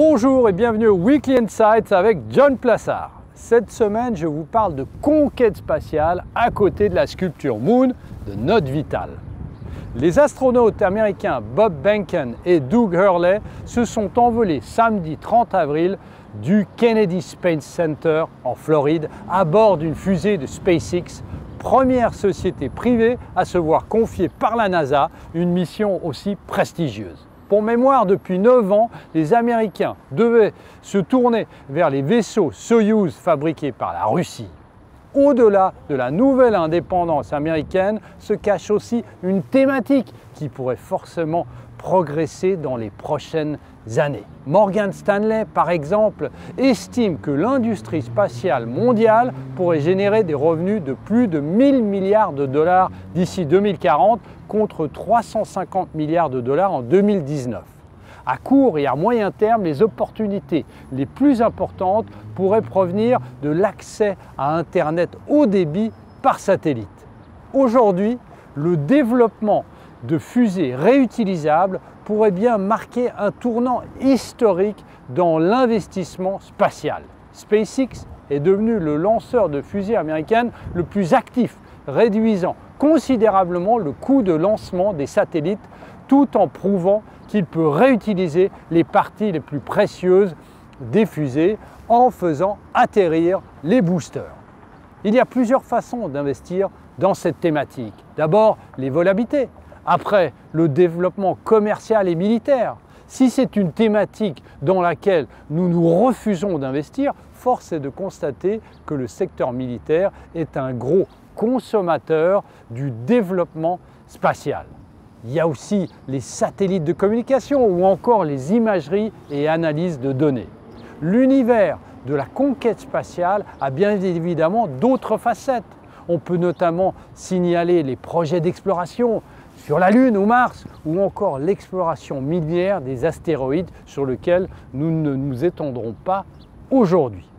Bonjour et bienvenue au Weekly Insights avec John Plassard. Cette semaine, je vous parle de conquête spatiale à côté de la sculpture Moon de Note Vital. Les astronautes américains Bob Behnken et Doug Hurley se sont envolés samedi 30 avril du Kennedy Space Center en Floride à bord d'une fusée de SpaceX, première société privée à se voir confier par la NASA une mission aussi prestigieuse. Pour mémoire, depuis 9 ans, les Américains devaient se tourner vers les vaisseaux Soyouz fabriqués par la Russie. Au-delà de la nouvelle indépendance américaine se cache aussi une thématique qui pourrait forcément progresser dans les prochaines années. Morgan Stanley, par exemple, estime que l'industrie spatiale mondiale pourrait générer des revenus de plus de 1000 milliards de dollars d'ici 2040 contre 350 milliards de dollars en 2019. À court et à moyen terme, les opportunités les plus importantes pourraient provenir de l'accès à Internet haut débit par satellite. Aujourd'hui, le développement de fusées réutilisables pourrait bien marquer un tournant historique dans l'investissement spatial. SpaceX est devenu le lanceur de fusées américaines le plus actif, réduisant considérablement le coût de lancement des satellites tout en prouvant qu'il peut réutiliser les parties les plus précieuses des fusées en faisant atterrir les boosters. Il y a plusieurs façons d'investir dans cette thématique. D'abord, les volabilités. Après, le développement commercial et militaire. Si c'est une thématique dans laquelle nous nous refusons d'investir, force est de constater que le secteur militaire est un gros consommateur du développement spatial. Il y a aussi les satellites de communication ou encore les imageries et analyses de données. L'univers de la conquête spatiale a bien évidemment d'autres facettes. On peut notamment signaler les projets d'exploration sur la Lune ou Mars, ou encore l'exploration minière des astéroïdes sur lesquels nous ne nous étendrons pas aujourd'hui.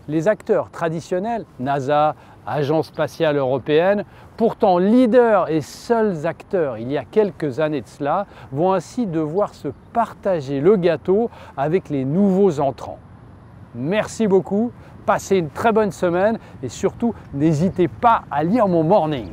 Les acteurs traditionnels, NASA, Agence spatiale européenne, pourtant leaders et seuls acteurs il y a quelques années de cela, vont ainsi devoir se partager le gâteau avec les nouveaux entrants. Merci beaucoup, passez une très bonne semaine et surtout n'hésitez pas à lire mon morning.